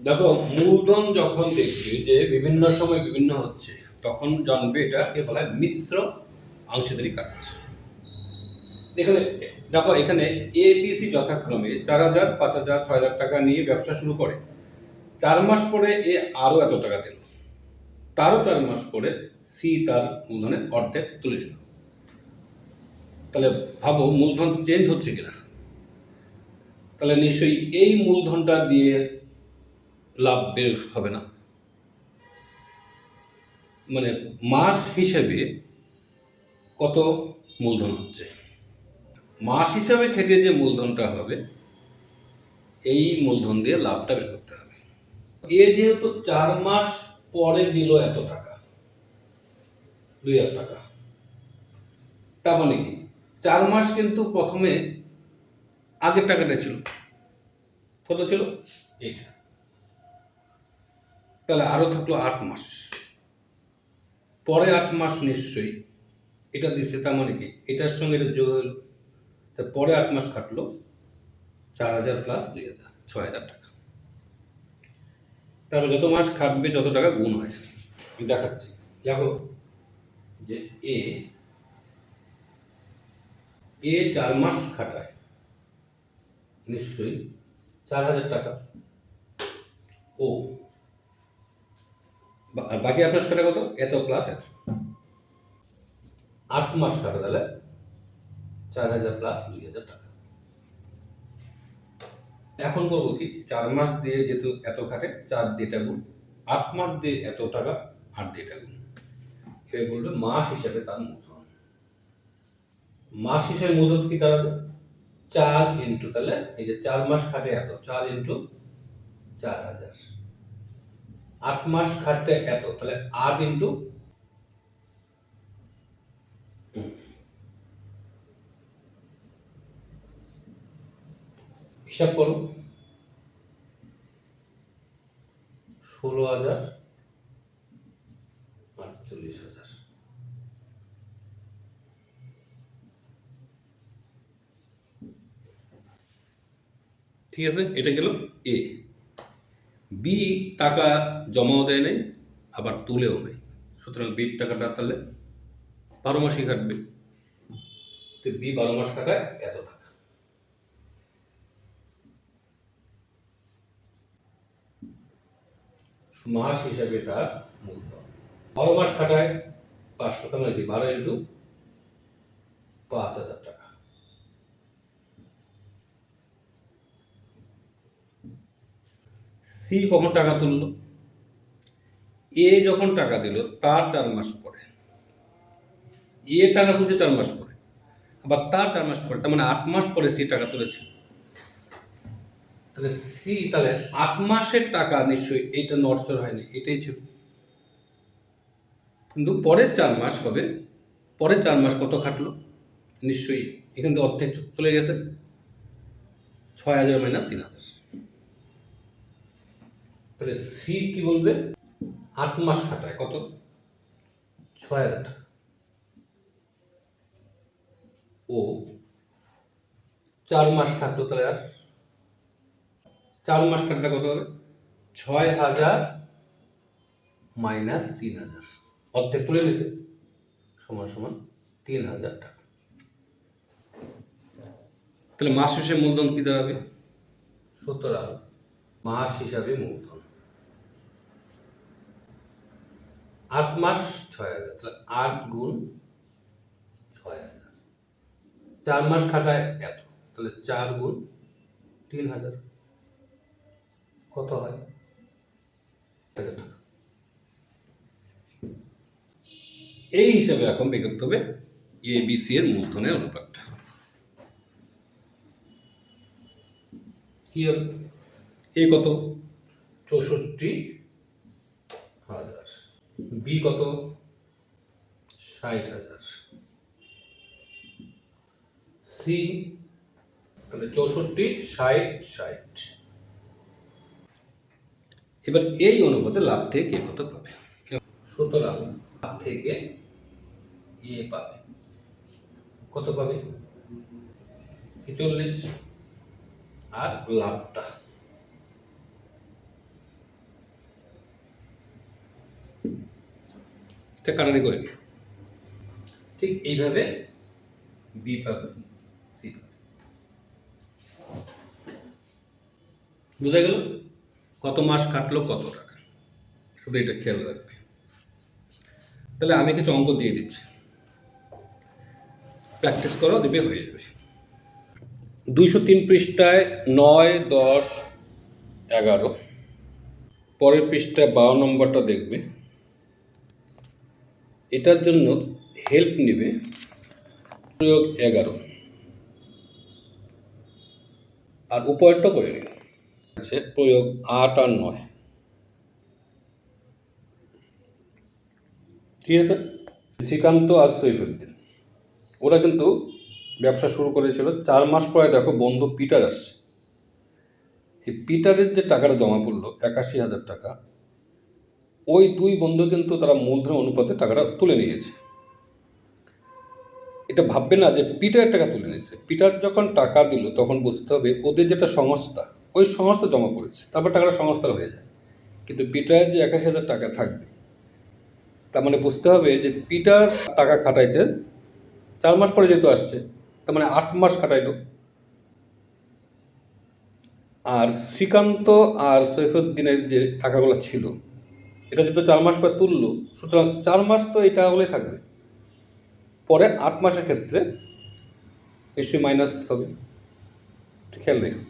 দেখো, মূলধন যখন দেখবে যে বিভিন্ন সময় বিভিন্ন হচ্ছে, তখন জানবে এটাকে বলা হয় মিশ্র অংশীদারি কাজ। এখানে দেখো, এখানে এবিসি যথাক্রমে 4,000, 5,000, 6,000 টাকা নিয়ে ব্যবসা শুরু করে। 4 মাস পরে এ আরো এত টাকা দিল, তারও 4 মাস পরে সি তার মূলধনের অর্ধেক তুলে নিল। তাহলে ভাবো মূলধন চেঞ্জ হচ্ছে কিনা। তাহলে নিশ্চয়ই এই মূলধনটা দিয়ে লাভ বের হবে না। মানে মাস হিসেবে কত মূলধন হচ্ছে, মাস হিসাবে খেটে যে মূলধনটা হবে, এই মূলধন দিয়ে লাভটা বের করতে হবে। এ যেহেতু 4 মাস পরে দিল এত টাকা, 2,000 টাকা, তার মানে কি 4 মাস কিন্তু প্রথমে আগের টাকাটা ছিল, কত ছিল এইটা, তাহলে আরো থাকলো 8 মাস, পরে 8 মাস নিশ্চয়ই এটা দিচ্ছে, তার মানে কি এটার সঙ্গে এটা যোগ হলো, তা পরে 8 মাস খাটলো 4,000 প্লাস 2,000, 6,000 টাকা। তারপর যত মাস খাটবে যত টাকা গুণ হয়। আমি দেখাচ্ছি। দেখো যে এ 4 মাস খাটায় নিশ্চয়ই 4,000 টাকা, ও আর বাকি 8 মাস খাটা কত, এত প্লাস এত। 8 মাস খাটা তাহলে 4,000 প্লাস 2,000 টাকা। এখন করবো কি, 4 মাস দিয়ে যেহেতু এত খাটে, 4 দিয়ে এটা গুণ, 8 মাস দিয়ে এত টাকা, 8 দিয়ে এটা গুণ। এবার বলবে মাস হিসাবে তার মূলধন। মাস হিসাবে মূলধন কি দাঁড়াবে, 4 ইন্টু, তাহলে এই যে 4 মাস খাটে এত, 4 ইন্টু 4,000, 8 মাস খাটতে এত, তাহলে 8 ইন্টু, হিসাব করো, 16,000, 48,000। ঠিক আছে, এটা গেল এ। বি টাকা জমাও দেয় নাই, আবার তুলেও নেই, সুতরাং বির টাকাটা তাহলে 12 মাসই কাটবে। তো বি 12 মাস কাটায় এত টাকা। মাস হিসাবে তার মূলধন 12 মাস খাটায় 500, তার মানে কি 12 ইন্টু 5,000 টাকা। সি কখন টাকা তুললো, এ যখন টাকা দিল তার 4 মাস পরে, এ টাকা তুলছে 4 মাস পরে, আবার তার 4 মাস পরে, তার মানে 8 মাস পরে সি টাকা তুলেছে। তাহলে সি, তাহলে 8 মাসের টাকা নিশ্চয়ই এইটা নড়চড় হয়নি, এটাই ছিল। কিন্তু পরের 4 মাস হবে, পরের 4 মাস কত খাটলো, নিশ্চয়ই এখান থেকে অর্ধেক চলে গেছে, 6,000 মাইনাস 3,000। তাহলে সি কি বলবে, 8 মাস খাটায় কত, 6,000 টাকা, ও 4 মাস থাকলো, তাহলে আর 4 মাস খাটলে কত হবে, 6,000 মাইনাস 3,000, অর্ধেক তুলে নিছে, সমান সমান 3,000 টাকা। তাহলে মাস হিসেবে মূলধন কি দাঁড়াবে, সুতরাং মাস হিসাবে মূলধন 8 মাস 6,000, তাহলে 8 গুণ 6,000, 4 মাস খাটায় এত, তাহলে 4 গুণ 3,000, কত হয়, 1,000 টাকা। এই হিসাবে এখন বের করতে হবে এ বি সি এর মূলধনের অনুপাতটা। কি হবে, এ কত, 64,000, বি কত, 60,000, সি, তাহলে 64, 60, 60। এবার এই অনুপাতে লাভ থেকে কে কত পাবে, সুতরাং লাভ থেকে এ পাবে কত, পাবে 43, আর লাভটা এটা কাটারি করে নিই। ঠিক এইভাবে বি পাবে, সি পাবে। বোঝা গেল কত মাস খাটলো কত টাকা, শুধু এটা খেয়াল রাখবে। তাহলে আমি কিছু অঙ্ক দিয়ে দিচ্ছি, প্র্যাকটিস করো, দেবে হয়ে যাবে। 203 পৃষ্ঠায় 9, 10, 11, পরের পৃষ্ঠায় 12 নম্বরটা দেখবে। এটার জন্য হেল্প নেবে প্রয়োগ 11, আর উপরেরটা করে নিন আছে প্রয়োগ 8 আর 9। ঠিক আছে, শ্রীকান্ত আর সৈফুদ্দিন ওরা কিন্তু ব্যবসা শুরু করেছিল। 4 মাস পরে দেখো বন্ধু পিটার আসছে। এই পিটারের যে টাকাটা জমা পড়লো 81,000 টাকা, ওই দুই বন্ধু কিন্তু তারা মূলধন অনুপাতে টাকাটা তুলে নিয়েছে। এটা ভাববে না যে পিটার টাকা তুলে নিয়েছে। পিটার যখন টাকা দিল তখন বুঝতে হবে ওদের যেটা সংস্থা, ওই সংস্থা জমা পড়েছে, তারপর টাকাটা সংস্থার হয়ে যায়। কিন্তু পিটারের যে 81,000 টাকা থাকবে, তার মানে বুঝতে হবে যে পিটার টাকা খাটাইছে 4 মাস পরে যেহেতু আসছে, তার মানে 8 মাস খাটাইলো। আর শ্রীকান্ত আর সৈফুদ্দিনের যে টাকাগুলো ছিল, এটা যেহেতু 4 মাস পরে তুললো, সুতরাং 4 মাস তো এই টাকাগুলোই থাকবে। পরে 8 মাসের ক্ষেত্রে নিশ্চয়ই মাইনাস হবে, খেয়াল রেখো।